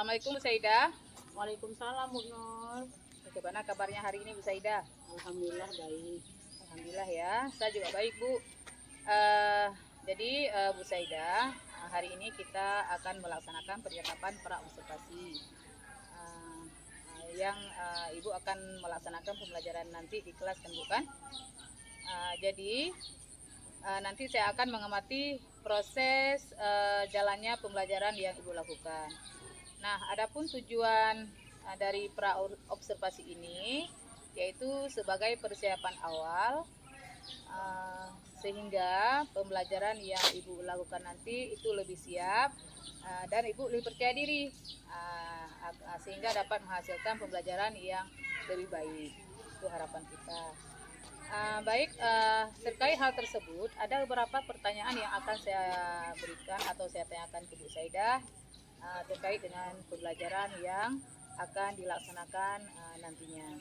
Assalamualaikum Bu Saidah. Waalaikumsalam Bu Nur. Bagaimana kabarnya hari ini Bu Saidah? Alhamdulillah baik. Alhamdulillah ya, saya juga baik Bu. Eh, jadi Bu Saidah, hari ini kita akan melaksanakan percakapan pra observasi eh, yang Ibu akan melaksanakan pembelajaran nanti di kelas kan Bu kan? Jadi nanti saya akan mengamati proses jalannya pembelajaran yang Ibu lakukan. Nah, adapun tujuan dari pra observasi ini yaitu sebagai persiapan awal sehingga pembelajaran yang Ibu lakukan nanti itu lebih siap dan Ibu lebih percaya diri sehingga dapat menghasilkan pembelajaran yang lebih baik. Itu harapan kita. Terkait hal tersebut ada beberapa pertanyaan yang akan saya berikan atau saya tanyakan ke Bu Saidah terkait dengan pembelajaran yang akan dilaksanakan nantinya.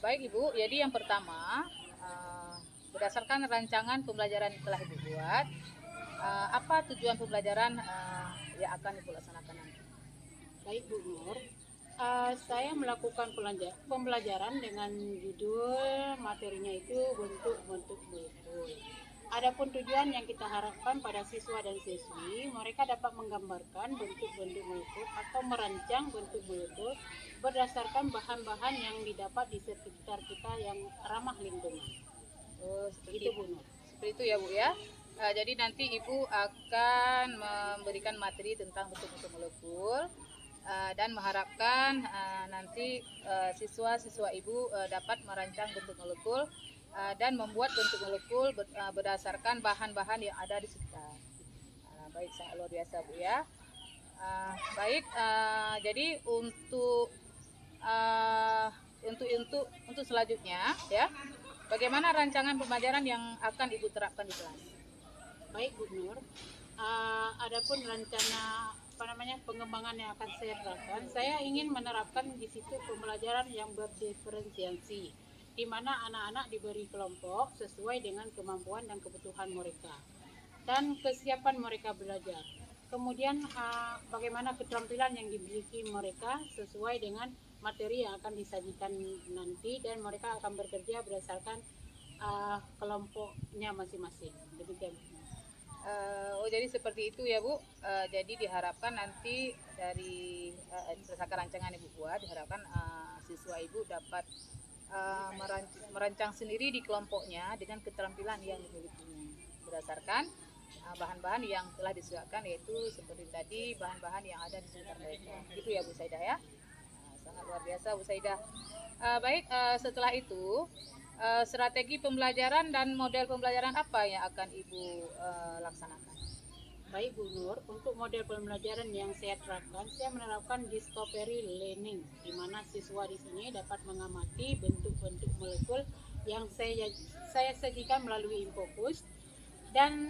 Baik Ibu, jadi yang pertama berdasarkan rancangan pembelajaran yang telah Ibu buat, apa tujuan pembelajaran yang akan Ibu laksanakan nanti? Baik Bu Nur. Saya melakukan pembelajaran dengan judul materinya itu bentuk-bentuk molekul. Adapun tujuan yang kita harapkan pada siswa dan siswi, mereka dapat menggambarkan bentuk-bentuk molekul atau merancang bentuk molekul berdasarkan bahan-bahan yang didapat di sekitar kita yang ramah lingkungan. Seperti Itu Bu Nur. Seperti itu ya Bu ya. Jadi nanti Ibu akan memberikan materi tentang bentuk-bentuk molekul dan mengharapkan nanti siswa-siswa Ibu dapat merancang bentuk molekul dan membuat bentuk molekul berdasarkan bahan-bahan yang ada di sekitar. Baik, sangat luar biasa Bu ya. Jadi untuk selanjutnya ya, bagaimana rancangan pembelajaran yang akan Ibu terapkan di kelas? Baik Bu Nur. Adapun rencana pengembangan yang akan saya terapkan, saya ingin menerapkan di situ pembelajaran yang berdiferensiasi, di mana anak-anak diberi kelompok sesuai dengan kemampuan dan kebutuhan mereka dan kesiapan mereka belajar. Kemudian bagaimana keterampilan yang dimiliki mereka sesuai dengan materi yang akan disajikan nanti, dan mereka akan bekerja berdasarkan kelompoknya masing-masing. Demikian. Jadi seperti itu ya Bu. Jadi diharapkan nanti dari berdasarkan rancangan Ibu buat, diharapkan siswa Ibu dapat merancang sendiri di kelompoknya dengan keterampilan yang dimilikinya berdasarkan bahan-bahan yang telah disediakan, yaitu seperti tadi bahan-bahan yang ada di sekitar mereka. Itu ya Bu Saidah ya. Sangat luar biasa Bu Saidah. Setelah itu strategi pembelajaran dan model pembelajaran apa yang akan Ibu laksanakan? Baik Bu Nur, untuk model pembelajaran yang saya terapkan, saya menerapkan discovery learning, di mana siswa di sini dapat mengamati bentuk-bentuk molekul yang saya sajikan melalui infocus, dan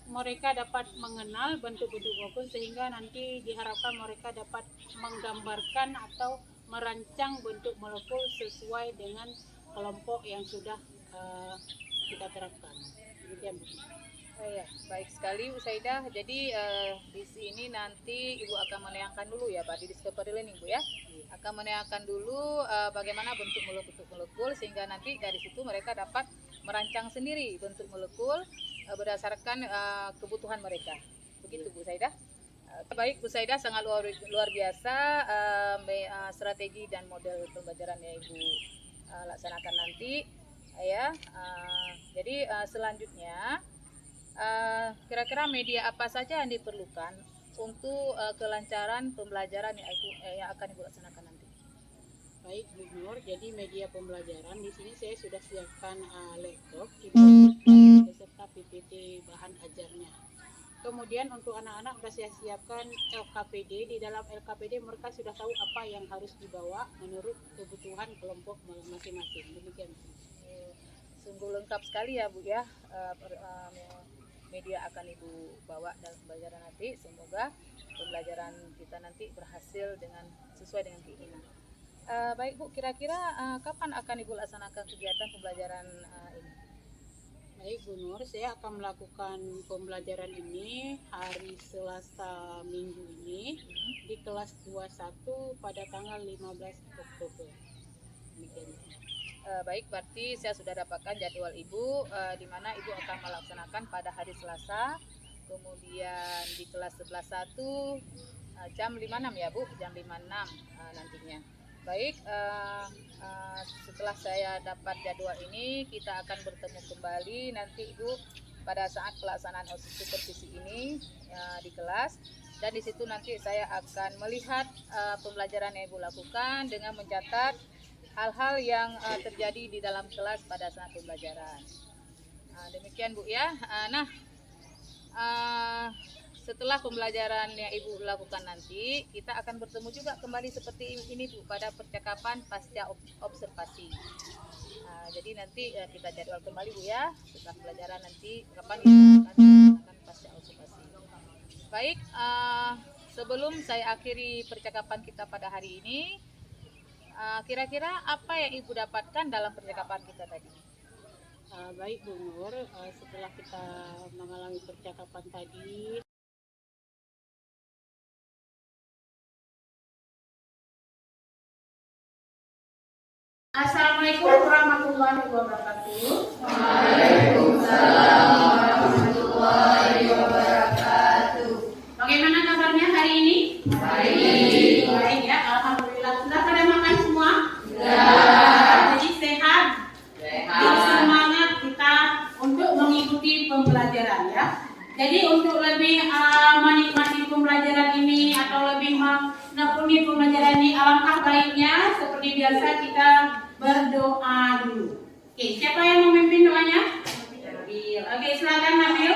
mereka dapat mengenal bentuk-bentuk molekul sehingga nanti diharapkan mereka dapat menggambarkan atau merancang bentuk molekul sesuai dengan kelompok yang sudah kita terapkan. Demikian Bu. Ya, baik sekali Bu Saidah. Jadi di sini nanti Ibu akan menayangkan dulu ya Pak di discovery learning Bu ya. Akan menayangkan dulu bagaimana bentuk molekul sehingga nanti dari situ mereka dapat merancang sendiri bentuk molekul berdasarkan kebutuhan mereka. Begitu Bu Saidah. Baik Bu Saidah, sangat luar biasa strategi dan model pembelajaran yang Ibu laksanakan nanti ya. Jadi selanjutnya kira-kira media apa saja yang diperlukan untuk kelancaran pembelajaran yang akan Ibu laksanakan nanti? Baik Bu Nur, jadi media pembelajaran di sini saya sudah siapkan laptop, keyboard, beserta PPT bahan ajarnya. Kemudian untuk anak-anak sudah saya siapkan LKPD. Di dalam LKPD mereka sudah tahu apa yang harus dibawa menurut kebutuhan kelompok masing-masing. Demikian. Sungguh lengkap sekali ya Bu ya. Media akan Ibu bawa dalam pembelajaran nanti. Semoga pembelajaran kita nanti berhasil sesuai dengan keinginan. Baik Bu, kira-kira kapan akan Ibu laksanakan kegiatan pembelajaran ini? Baik Bu Nur, saya akan melakukan pembelajaran ini hari Selasa minggu ini di kelas 21 pada tanggal 15 Oktober. Demikian. Baik, berarti saya sudah dapatkan jadwal Ibu, di mana Ibu akan melaksanakan pada hari Selasa, kemudian di kelas 11.1 jam 5.6 ya Bu, jam 5.6 nantinya. Baik, setelah saya dapat jadwal ini, kita akan bertemu kembali nanti Ibu pada saat pelaksanaan supervisi ini di kelas. Dan di situ nanti saya akan melihat pembelajaran yang Ibu lakukan dengan mencatat hal-hal yang terjadi di dalam kelas pada saat pembelajaran. Demikian Bu ya. Setelah pembelajaran yang Ibu lakukan nanti, kita akan bertemu juga kembali seperti ini Bu pada percakapan pasca observasi. Jadi nanti kita jadwal kembali Bu ya, setelah pembelajaran nanti kapan kita akan pasca observasi. Baik, sebelum saya akhiri percakapan kita pada hari ini, kira-kira apa yang Ibu dapatkan dalam percakapan kita tadi? Baik Bu Nur, setelah kita mengalami percakapan tadi, Assalamualaikum warahmatullahi wabarakatuh. Waalaikumsalam warahmatullahi wabarakatuh. Bagaimana kabarnya hari ini? Baik. Baik ya, alhamdulillah. Sudah pada makan semua? Sudah. Jadi sehat. Sehat. Semangat kita untuk mengikuti pembelajaran ya. Jadi untuk lebih menikmati pembelajaran ini atau lebih menekuni pembelajaran ini, alangkah baiknya seperti biasa kita berdoa dulu. Oke, siapa yang memimpin doanya? Nabil. Oke, silakan Nabil.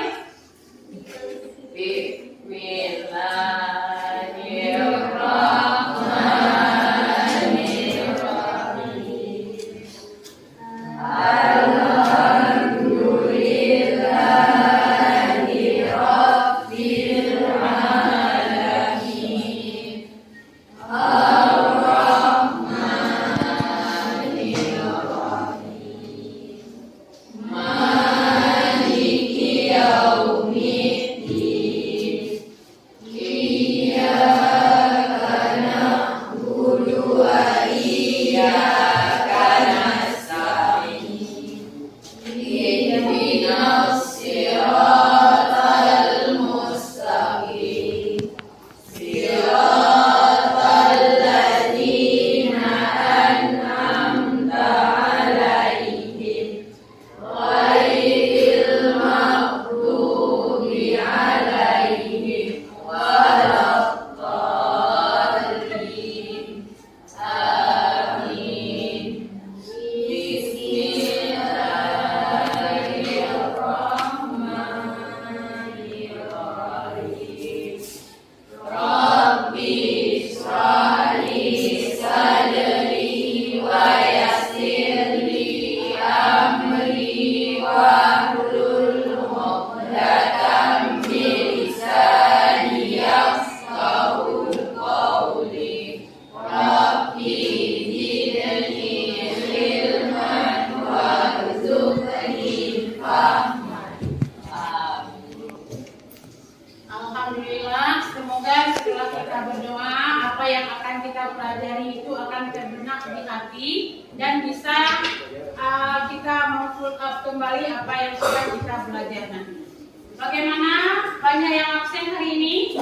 Alhamdulillah, semoga setelah kita berdoa, apa yang akan kita pelajari itu akan terbenak di hati dan bisa kita memfollow up kembali apa yang sudah kita belajar nanti. Bagaimana? Banyak yang absen hari ini?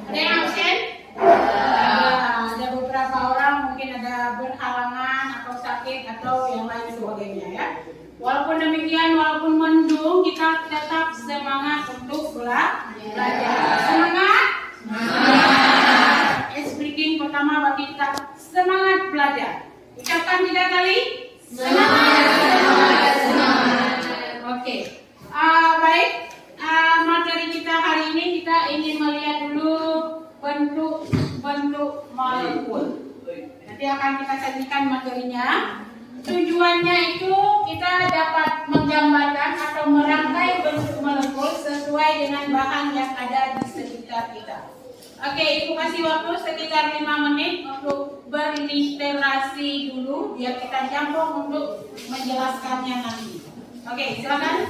Ada yang absen? Ada beberapa orang mungkin ada berhalangan atau sakit atau yang lain sebagainya ya. Walaupun demikian, walaupun mendung, kita tetap semangat untuk belajar. Semangat? Semangat. Speaking pertama bagi kita semangat belajar. Ucapkan 3 kali. Semangat. Semangat. Semangat. Oke. Baik. Materi kita hari ini kita ingin melihat dulu bentuk molekul. Nanti akan kita sajikan materinya. Tujuannya itu kita dapat menggambarkan atau merangkai bentuk molekul sesuai dengan bahan yang ada di sekitar kita. Oke, Ibu kasih waktu sekitar 5 menit untuk berliterasi dulu biar kita jambung untuk menjelaskannya nanti. Oke, silakan.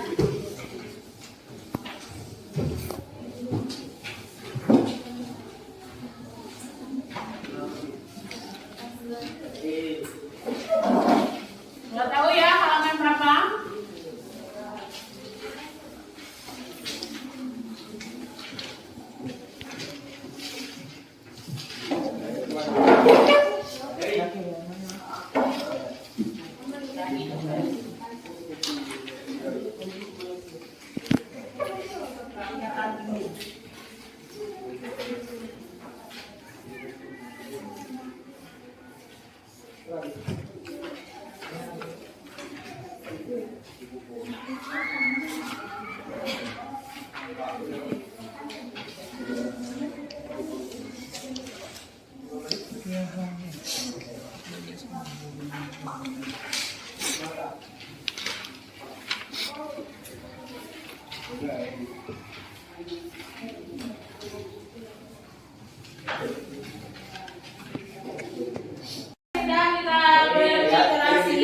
Sudah kita berliterasi,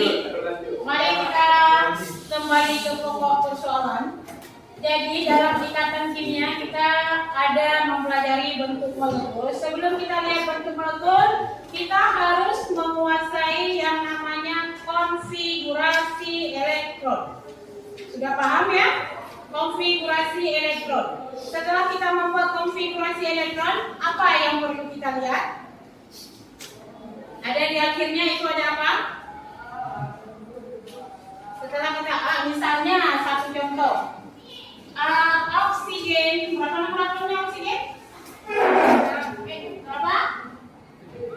mari kita kembali ke pokok persoalan. Jadi dalam ikatan kimia kita ada mempelajari bentuk molekul. Sebelum kita lihat bentuk molekul, kita harus menguasai yang namanya konfigurasi elektron. Sudah paham ya? Konfigurasi elektron. Setelah kita membuat konfigurasi elektron, apa yang perlu kita lihat? Ada di akhirnya itu ada apa? Setelah kita misalnya satu contoh. Oksigen, berapa nomor atomnya oksigen? Berapa?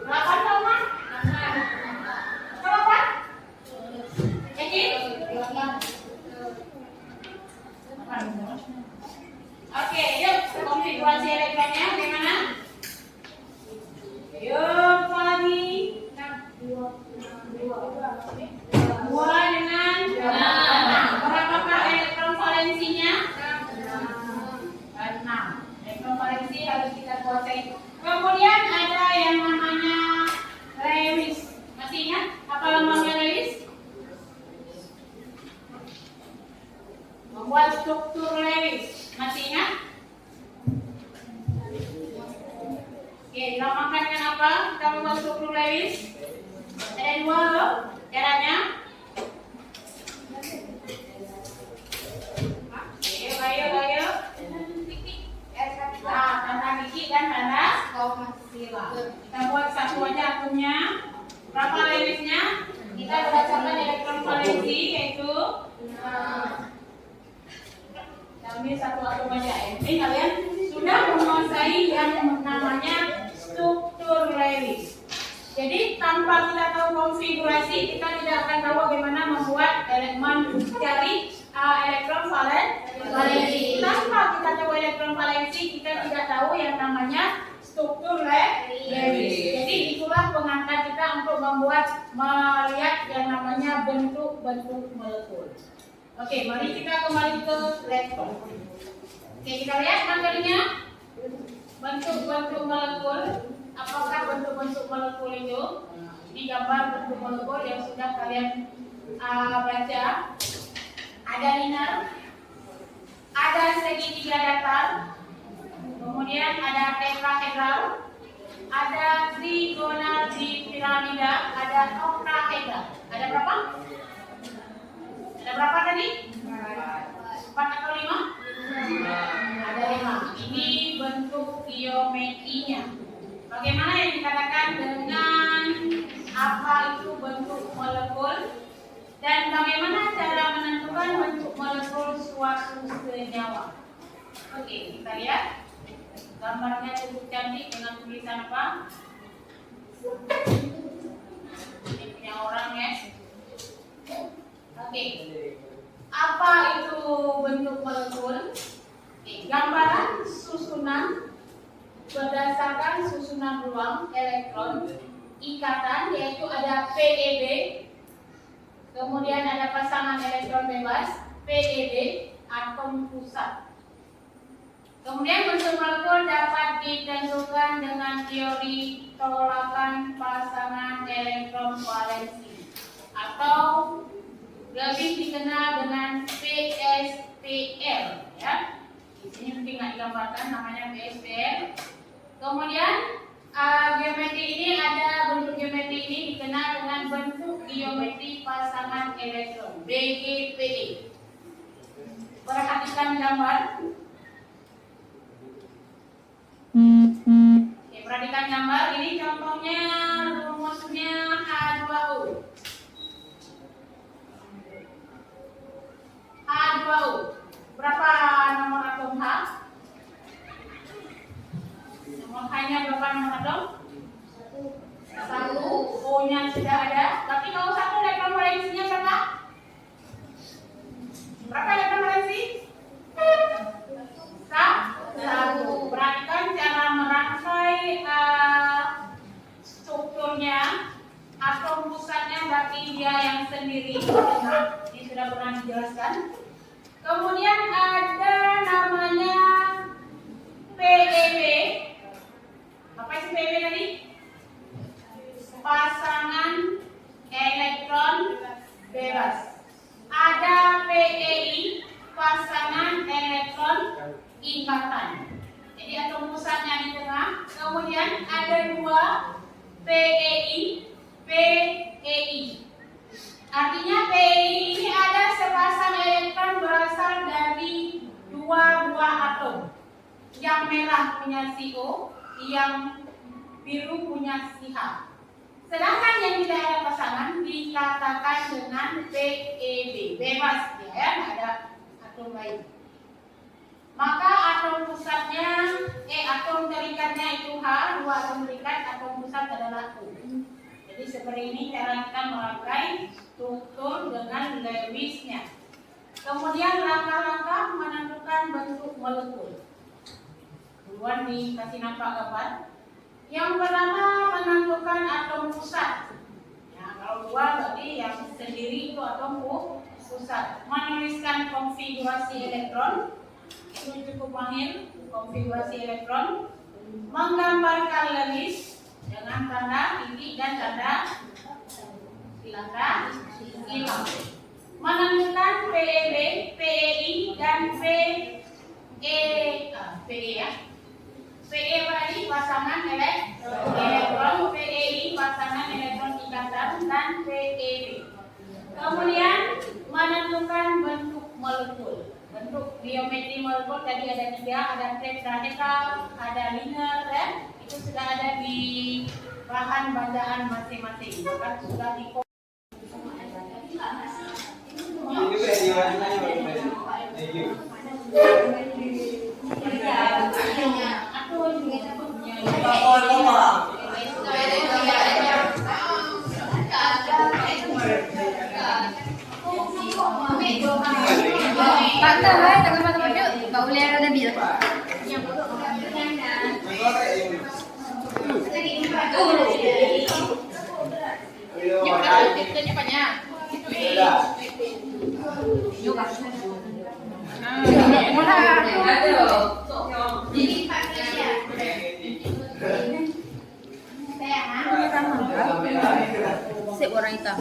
8 sama? Berapa? Yakin? Oke, yuk konfigurasi elektronnya bagaimana? Yuk, apa lagi? Dua dengan 6. Berapakah elektron valensinya? 6. Elektron valensi harus kita kuasai. Kemudian ada yang namanya Lewis. Masih ingat apa lambangnya Lewis? Membuat struktur Lewis. Masih ingat? Oke, dilambangkan dengan apa? Kita membuat struktur Lewis. Ada 2 loh caranya. Ayo. Tanda gigi dan tanda sila. Kita buat satu aja atomnya. Berapa Lewisnya? Kita berdasarkan elektron valensi yaitu ambil satu atom aja. Ini kalian sudah menguasai yang namanya struktur Lewis. Jadi tanpa kita tahu konfigurasi, kita tidak akan tahu bagaimana membuat mencari elektron valensi. Tanpa kita tahu elektron valensi, kita tidak tahu yang namanya struktur Lewis. Jadi itulah pengantar kita untuk melihat yang namanya bentuk-bentuk molekul. Oke, mari kita kembali ke laptop. Oke, kita lihat materinya. Bentuk-bentuk molekul. Apakah bentuk-bentuk molekul itu? Ini gambar bentuk molekul yang sudah kalian baca. Ada linear, ada segitiga datar, kemudian ada tetrahedral, ada trigonal di piramida, ada oktahedral. Ada berapa? Ada berapa tadi? 4 atau 5? Ada 5. Ini bentuk geometrinya. Bagaimana yang dikatakan dengan apa itu bentuk molekul dan bagaimana cara menentukan bentuk molekul suatu senyawa. Oke, kita lihat gambarnya cukup cantik dengan tulisan apa? Ini punya orang ya. Oke, apa itu bentuk molekul? Gambaran susunan berdasarkan susunan ruang elektron ikatan, yaitu ada PEB, kemudian ada pasangan elektron bebas PEB, atom pusat. Kemudian bentuk molekul dapat ditentukan dengan teori tolakan pasangan elektron valensi atau lebih dikenal dengan PSPL ya. Di sini mungkin nggak digambarkan namanya PSPL. Kemudian geometri ini ada bentuk geometri ini dikenal dengan bentuk geometri pasangan elektron BGPE. Perhatikan gambar. Oke, perhatikan gambar. Ini contohnya rumusnya H2O. H2O. Berapa nomor atom H? Nomor H-nya berapa nomor atom? 1. O-nya sudah ada. Tapi kalau 1 elektron valensinya berapa? Berapa elektron valensi? 1. Perhatikan cara merangkai strukturnya. Atom pusatnya berarti dia yang sendiri. Ini sudah pernah dijelaskan. Kemudian ada ikatan. Jadi atom pusatnya di tengah, kemudian ada dua PEI, PEI. Artinya PEI ini ada sepasang elektron berasal dari dua buah atom. Yang merah punya CO, yang biru punya CH. Sedangkan yang tidak ada pasangan dikatakan dengan PEB, bebas ya, nggak ada atom lain. Maka atom pusatnya, atom terikatnya itu H, dua atom terikat, atom pusat adalah U. Jadi seperti ini cara kita memakai struktur dengan Lewisnya. Kemudian langkah-langkah menentukan bentuk molekul. Duluan dikasih nampak gambar. Yang pertama menentukan atom pusat. Ya, kalau dua berarti yang sendiri itu atom pusat. Menuliskan konfigurasi elektron. Itu cukup mahir, konfigurasi elektron. Menggambarkan Lewis dengan tanda titik dan tanda silakan hilang. Menentukan PEB, PEI dan PE ya. PE berarti pasangan elektron, PEI pasangan elektron ikatan dan PEB. Kemudian menentukan bentuk molekul. Bentuk geometri molekul tadi ada 3, ada tetrahedral, ada linear, dan itu sudah ada di bahan bacaan masing-masing. Kan sudah di Pak tahu ya teman-teman yuk, Kak Ulia ada bil. Sip orang hitam.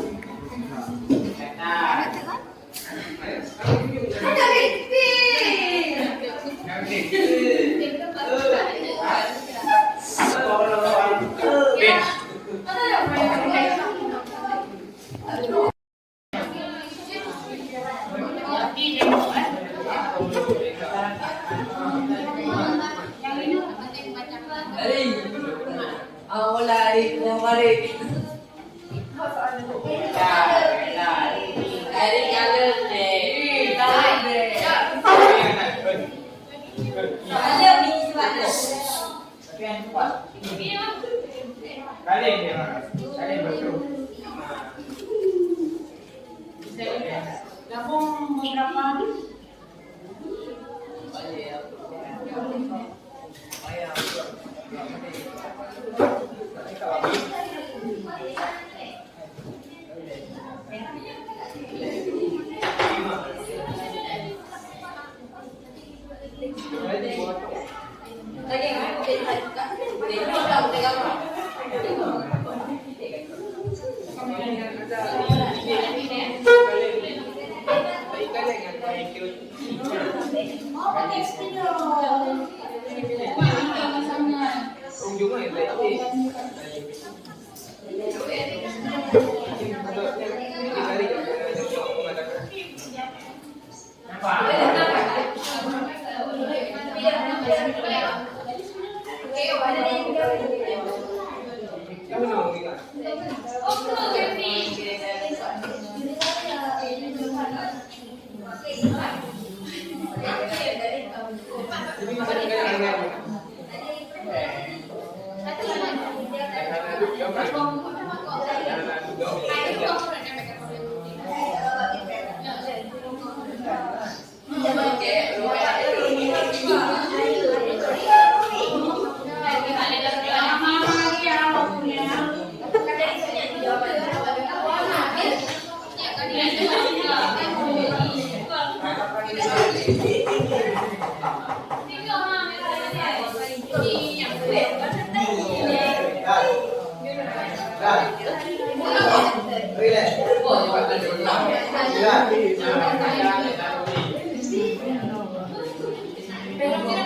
gabung beberapa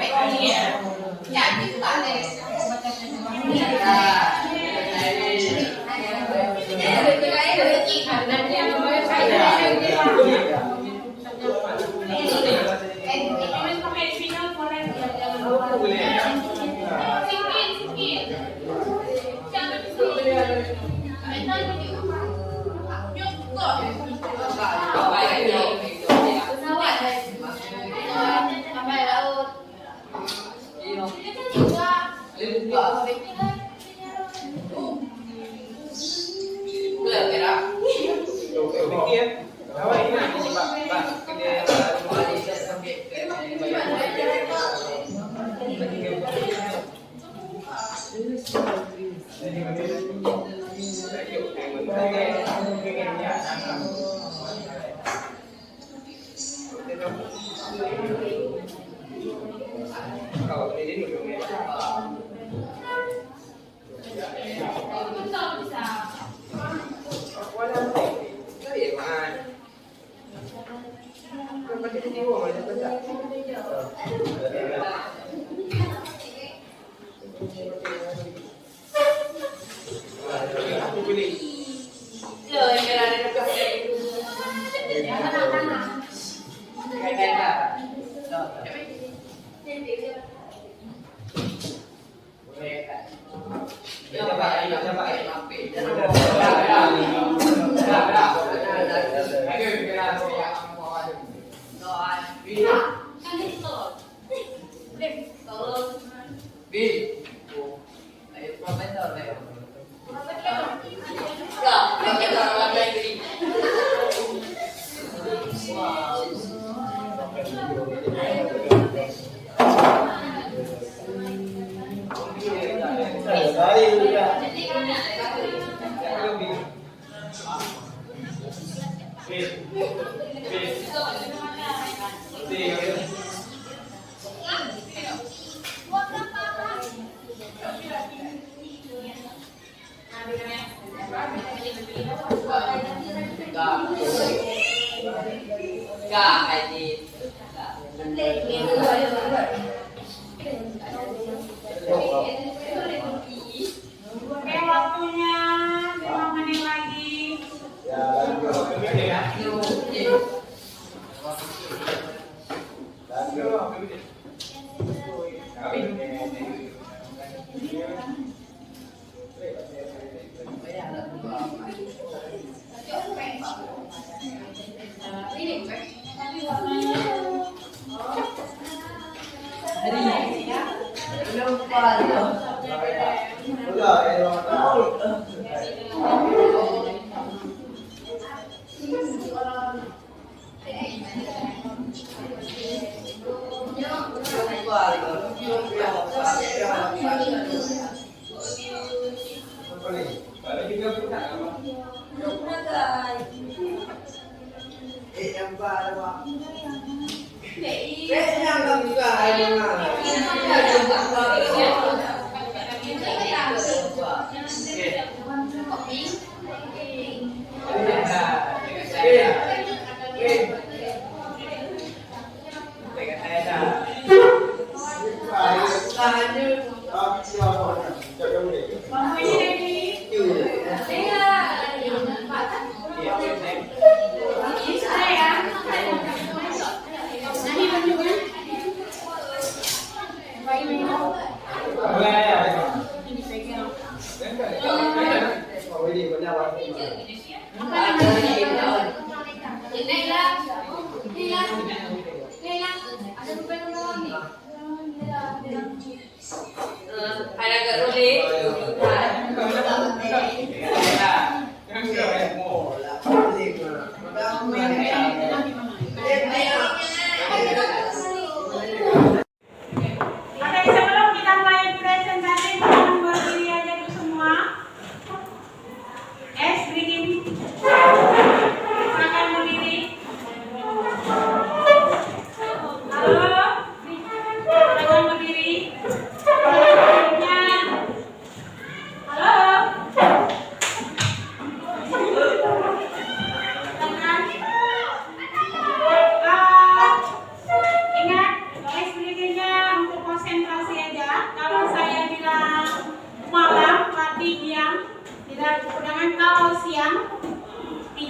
Halo.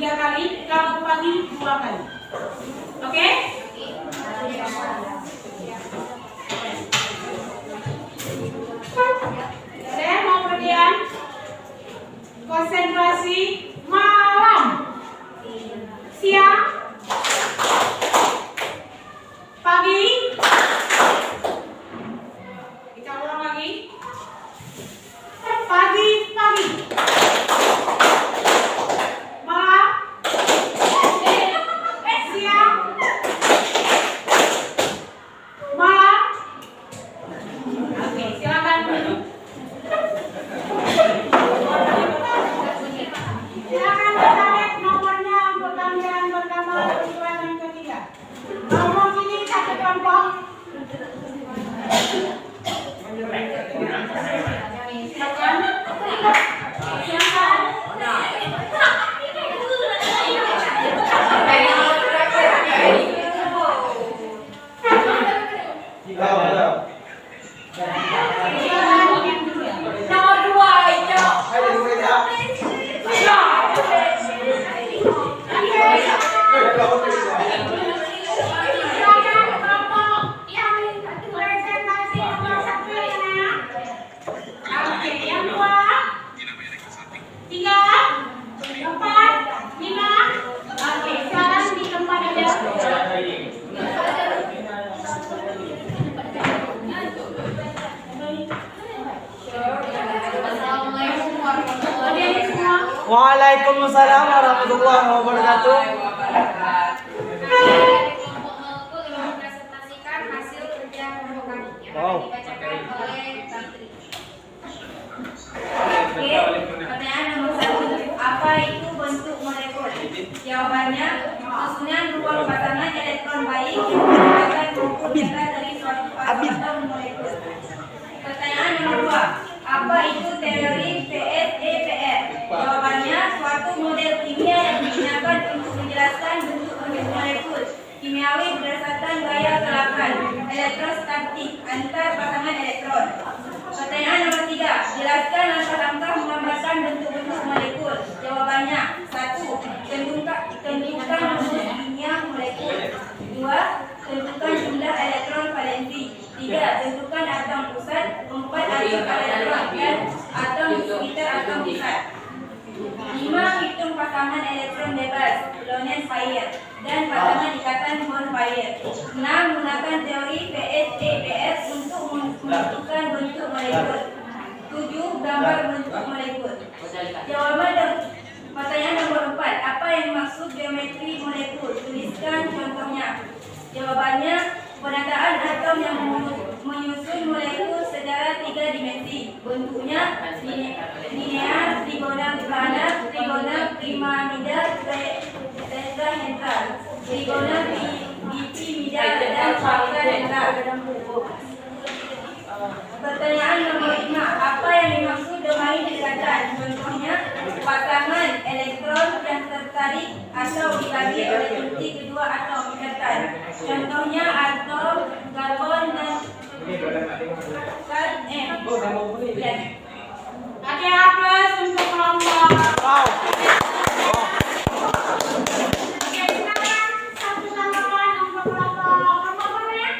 3 kali, kamu pagi 2 kali. Oke? Saya mau kalian konsentrasi malam, siang, pagi. Kita ulang lagi. Pagi, pagi. Malam. Siang. Malam. Oke, silakan. Silakan bertarik nomornya untuk panggilan pertama kedua dan ketiga. Nomor ini satu kelompok. Silakan. Nomor 2 itu. Silakan kelompok yang presentasi nomor 1 ya. Oke, yang 2, 3, 4, 5. Oke, sekarang di tempat aja. Assalamualaikum warahmatullahi wabarakatuh. Waalaikumsalam warahmatullahi wabarakatuh. Kelompok mengumpul yang mempresentasikan hasil kerja kelompok kami yang akan dibacakan oleh Tantri. Oke, pertanyaan nomor 1. Apa itu bentuk molekul? Jawabannya, susunan ruang pasangan elektron baik yang merupakan bentuk nyata dari suatu atom molekul. Pertanyaan nomor 2. Apa itu teori PSEPR? Jawabannya, suatu model kimia yang digunakan untuk menjelaskan bentuk-bentuk molekul kimiawi berdasarkan gaya gerakan elektrostatik antar pasangan elektron. Pertanyaan nomor 3. Jelaskan langkah-langkah menggambarkan bentuk-bentuk molekul. Jawabannya, 1. Tentukan rumus kimia molekul. 2. Tentukan jumlah elektron valensi. 3. Tentukan atom pusat. 4. Atom elektron dan atom di sekitar atom pusat. 5. Hitung pasangan elektron bebas lone pair dan pasangan ikatan bond pair. 6. Gunakan teori PSEPR untuk menentukan bentuk molekul. 7. Gambar bentuk molekul. Jawaban pertanyaan nomor 4. Apa yang dimaksud geometri molekul? Tuliskan contohnya. Jawabannya, penataan atom yang menyusun molekul secara 3 dimensi. Bentuknya linear, trigonal planar, trigonal piramidal, tetrahedral, trigonal bipimidal, dan tetrahedral. Pertanyaan nomor 5. Apa yang dimaksud domain dekatan? Contohnya, pasangan elektron yang tertarik atau dibagi oleh inti kedua atom dekatan. Contohnya atom karbon dan zat M. Oke, plus untuk kelompok. Wow. Oke, silakan satu tanggapan untuk kelompok berikutnya.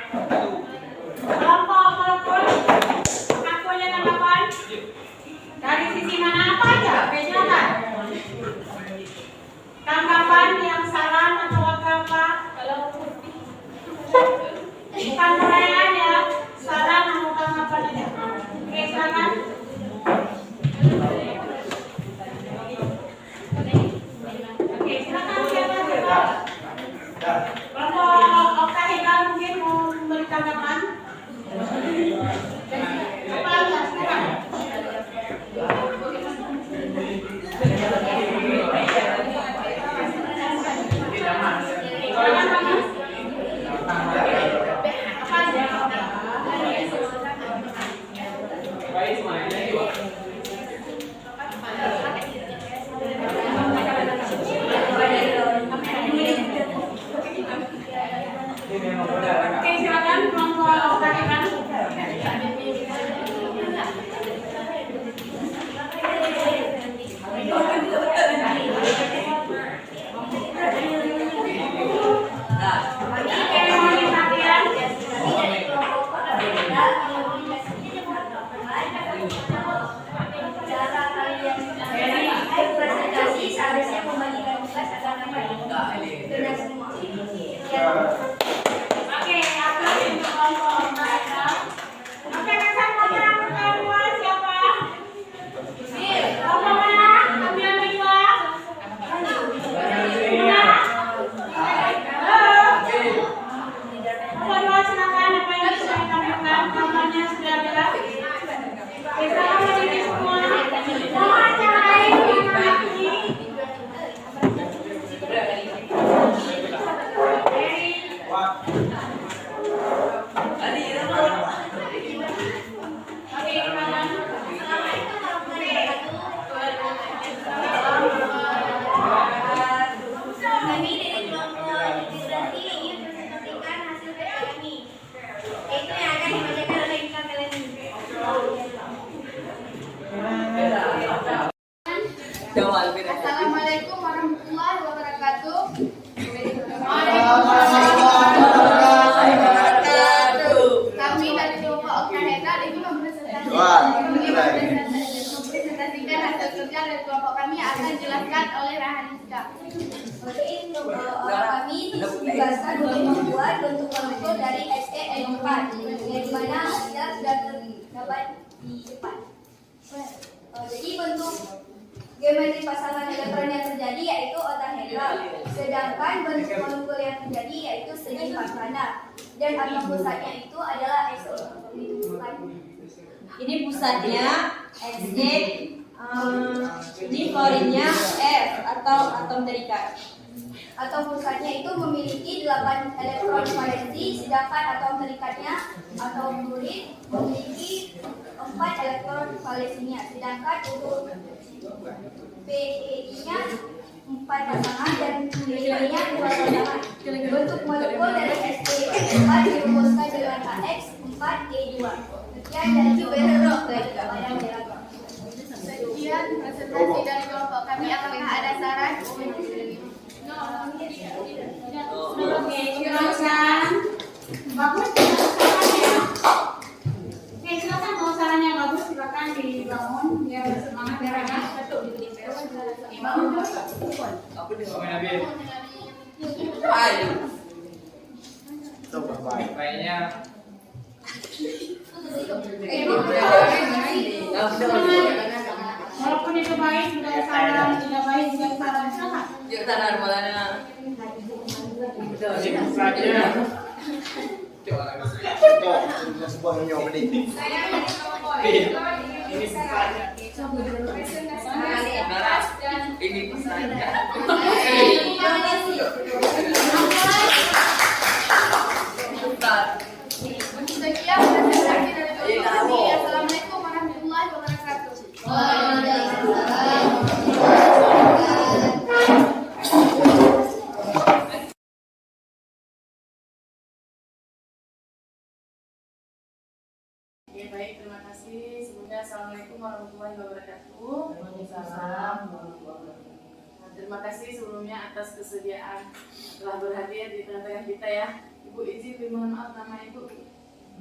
Assalamualaikum warahmatullahi wabarakatuh. Kami dari kelompok Oktaneta ini mempresentasikan hasil kerja dari kelompok kami akan dijelaskan oleh Rahaniska. Oke, kami ditugaskan untuk membuat bentuk molekul dari SE4 yang dimana Anda sudah terdapat di depan. Jadi bentuk geometri pasangan elektron yang terjadi yaitu oktaedral, sedangkan bentuk molekul yang terjadi yaitu segi pasana dan atom pusatnya itu adalah XO. Ini pusatnya XE, ini klorinnya F atau atom terikat. Atom pusatnya itu memiliki 8 elektron valensi, sedangkan atom terikatnya atau fluorid memiliki 4 elektron valensinya, sedangkan untuk PEI-nya 4 pasangan dan PE-nya 2 pasangan. Bentuk molekul dari SE4 dirumuskan dengan KX 4E2. Sekian dari Sekian presentasi dari kelompok kami. Apakah ada saran? Oke, silakan. Bagus, silakan ya. Oke, silakan kalau sarannya bagus silakan dibangun biar semangat biar enak. Dibangun terus. Walaupun itu baik, juga saran, tidak baik juga saran. Silakan. Sekian presentasi dari kelompok kami. Assalamualaikum warahmatullahi wabarakatuh. Oke, baik, terima kasih. Sebelumnya Assalamualaikum warahmatullahi wabarakatuh. Waalaikumsalam. Nah, terima kasih sebelumnya atas kesediaan telah berhadir di tengah-tengah kita ya. Ibu izin mohon maaf, nama Ibu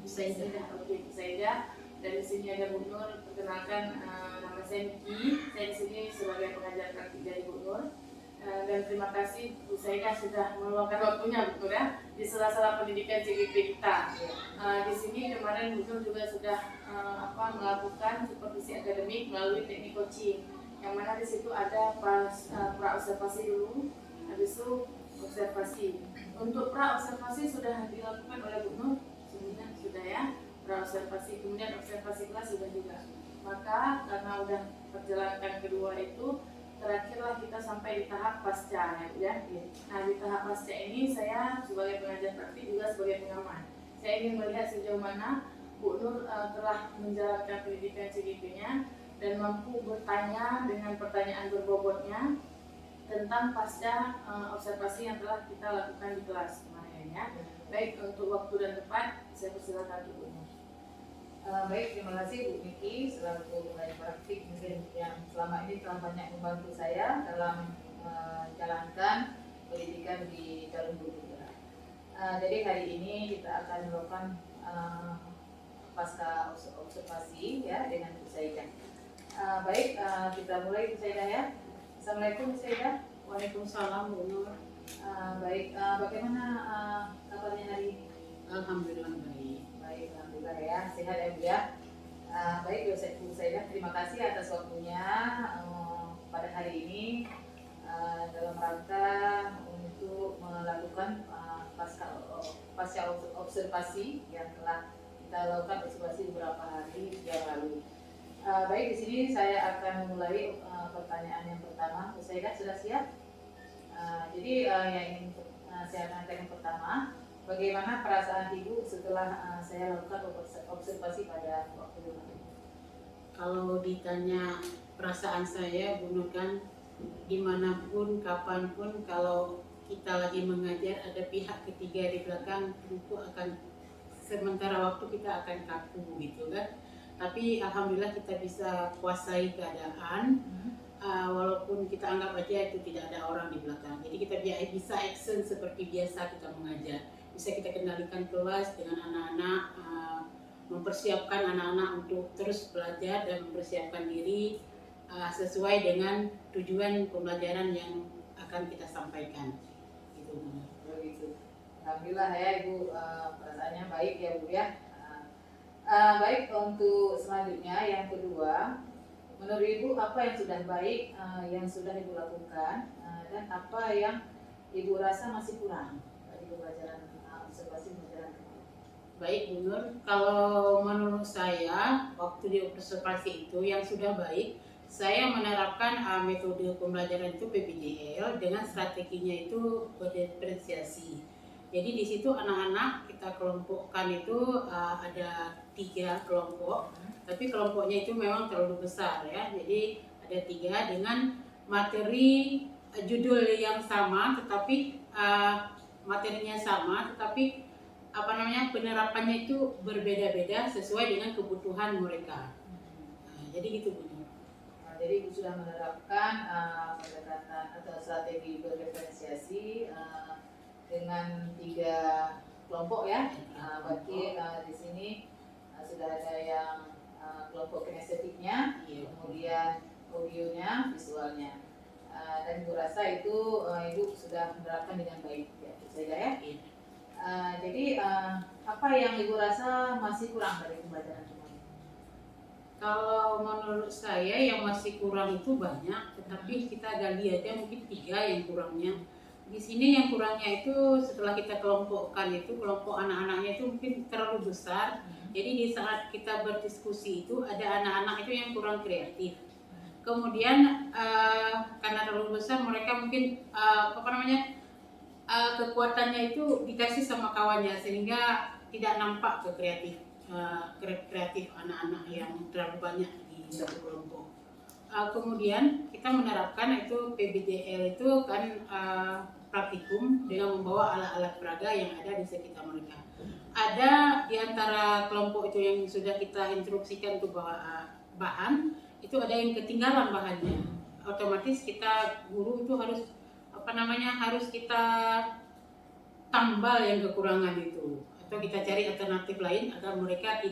Saidah. Oke, Ibu Saidah. Dari sini ada Bu Nur. Perkenalkan, nama saya Niki. Saya di sini sebagai pengajar praktik dari Bu Nur. Dan terima kasih Bu Saidah sudah meluangkan waktunya Bu Nur ya di sela-sela pendidikan CGP kita. Di sini kemarin Bu Nur juga sudah melakukan supervisi akademik melalui teknik coaching, yang mana di situ ada pra observasi dulu, habis itu observasi. Untuk pra observasi sudah dilakukan oleh Bu Nur sebelumnya sudah ya, pra observasi, kemudian observasi kelas sudah juga. Maka karena udah perjalanan kedua itu, terakhirlah kita sampai di tahap pasca ya. Nah, di tahap pasca ini saya sebagai pengajar praktik juga sebagai pengamat. Saya ingin melihat sejauh mana Bu Nur telah menjalankan pendidikan CGP-nya dan mampu bertanya dengan pertanyaan berbobotnya tentang pasca observasi yang telah kita lakukan di kelas kemarin ya. Baik, untuk waktu dan tempat saya persilakan Bu Nur. Baik, terima kasih Bu Niki selaku pengajar praktik yang selama ini telah banyak membantu saya dalam menjalankan pendidikan di Jalur Budaya. Jadi hari ini kita akan melakukan pasca observasi ya dengan Bu Saidah. Baik, kita mulai Bu Saidah ya. Assalamualaikum Bu Saidah. Waalaikumsalam Bu Nur. Baik, bagaimana kabarnya hari ini? Alhamdulillah baik. Baik, alhamdulillah ya, sehat ya Bu ya. Baik, Bu Saidah, terima kasih atas waktunya pada hari ini dalam rangka untuk melakukan pasca observasi yang telah kita lakukan observasi beberapa hari yang lalu. Baik, di sini saya akan memulai pertanyaan yang pertama. Bu Saidah sudah siap? Jadi yang ingin saya tanyakan pertama, bagaimana perasaan Ibu setelah saya lakukan observasi pada waktu itu? Kalau ditanya perasaan saya, Bu Nur, kan dimanapun, kapanpun, kalau kita lagi mengajar ada pihak ketiga di belakang, tentu akan sementara waktu kita akan kaku gitu kan. Tapi alhamdulillah kita bisa kuasai keadaan. walaupun kita anggap aja itu tidak ada orang di belakang. Jadi kita bisa action seperti biasa kita mengajar. Bisa kita kendalikan kelas dengan anak-anak, mempersiapkan anak-anak untuk terus belajar dan mempersiapkan diri sesuai dengan tujuan pembelajaran yang akan kita sampaikan. Gitu. Begitu. Alhamdulillah ya Ibu, perasaannya baik ya Bu ya. Baik, untuk selanjutnya yang kedua, menurut Ibu apa yang sudah baik yang sudah Ibu lakukan dan apa yang Ibu rasa masih kurang dari pembelajaran observasi pembelajaran kemarin? Baik Bu Nur, kalau menurut saya waktu di observasi itu yang sudah baik, saya menerapkan metode pembelajaran itu PBJL dengan strateginya itu berdiferensiasi. Jadi di situ anak-anak kita kelompokkan itu ada 3 kelompok, tapi kelompoknya itu memang terlalu besar ya. Jadi ada 3 dengan materi judul yang sama, tetapi materinya sama, tetapi penerapannya itu berbeda-beda sesuai dengan kebutuhan mereka. Jadi gitu Bu. Jadi Ibu sudah menerapkan pendekatan atau strategi berdiferensiasi dengan 3 kelompok ya. Berarti di sini sudah ada yang kelompok kinestetiknya, kemudian audionya, visualnya. Dan Ibu rasa itu Ibu sudah menerapkan dengan baik ya, saja ya. Jadi apa yang Ibu rasa masih kurang dari pembelajaran kemarin? Kalau menurut saya yang masih kurang itu banyak, tetapi kita gali aja mungkin 3 yang kurangnya. Di sini yang kurangnya itu setelah kita kelompokkan itu kelompok anak-anaknya itu mungkin terlalu besar. Jadi di saat kita berdiskusi itu ada anak-anak itu yang kurang kreatif. Kemudian karena terlalu besar mereka mungkin kekuatannya itu dikasih sama kawannya sehingga tidak nampak ke kreatif anak-anak yang terlalu banyak di satu kelompok. Kemudian kita menerapkan itu PBJL itu kan praktikum dengan membawa alat-alat peraga yang ada di sekitar mereka. Ada di antara kelompok itu yang sudah kita instruksikan untuk bawa bahan, itu ada yang ketinggalan bahannya. Otomatis kita guru itu harus kita tambal yang kekurangan itu, atau kita cari alternatif lain agar mereka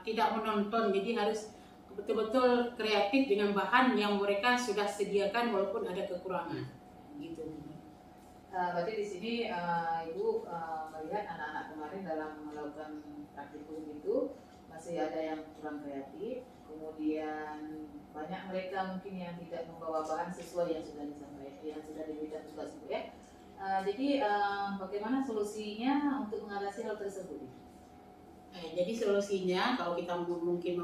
tidak menonton. Jadi harus betul-betul kreatif dengan bahan yang mereka sudah sediakan walaupun ada kekurangan. Gitu. Berarti di sini Ibu melihat anak-anak kemarin dalam melakukan praktikum itu masih ada yang kurang kreatif, kemudian banyak mereka mungkin yang tidak membawa bahan sesuai yang sudah disampaikan, yang sudah diberikan tugas Bu ya. Jadi bagaimana solusinya untuk mengatasi hal tersebut? Jadi solusinya kalau kita mungkin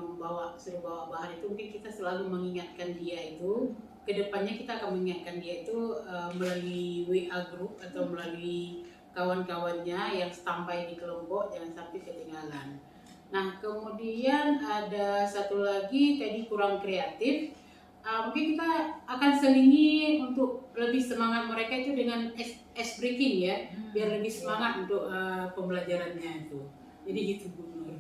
suruh bawa bahan itu mungkin kita selalu mengingatkan dia itu. Kedepannya kita akan mengingatkan dia itu melalui WA group atau melalui kawan-kawannya yang standby di kelompok, jangan sampai ketinggalan. Nah kemudian ada satu lagi tadi kurang kreatif, mungkin kita akan selingi untuk lebih semangat mereka itu dengan ice breaking ya, biar lebih semangat untuk pembelajarannya itu. Jadi gitu Bu Nur.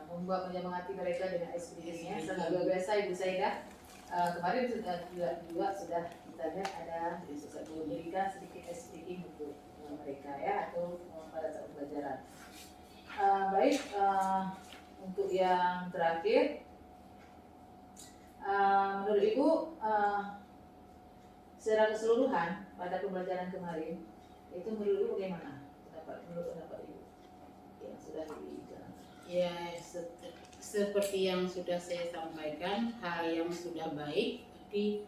Membuat menyemangati mereka dengan ice breaking-nya sangat luar biasa Ibu Saidah. Kemarin sudah kita lihat ada diberikan sedikit ice breaking untuk mereka ya, atau pada saat pembelajaran. Baik, untuk yang terakhir, menurut Ibu secara keseluruhan pada pembelajaran kemarin itu menurut Ibu bagaimana? Menurut pendapat Ibu yang sudah dijalankan? Ya, seperti yang sudah saya sampaikan, hal yang sudah baik, tapi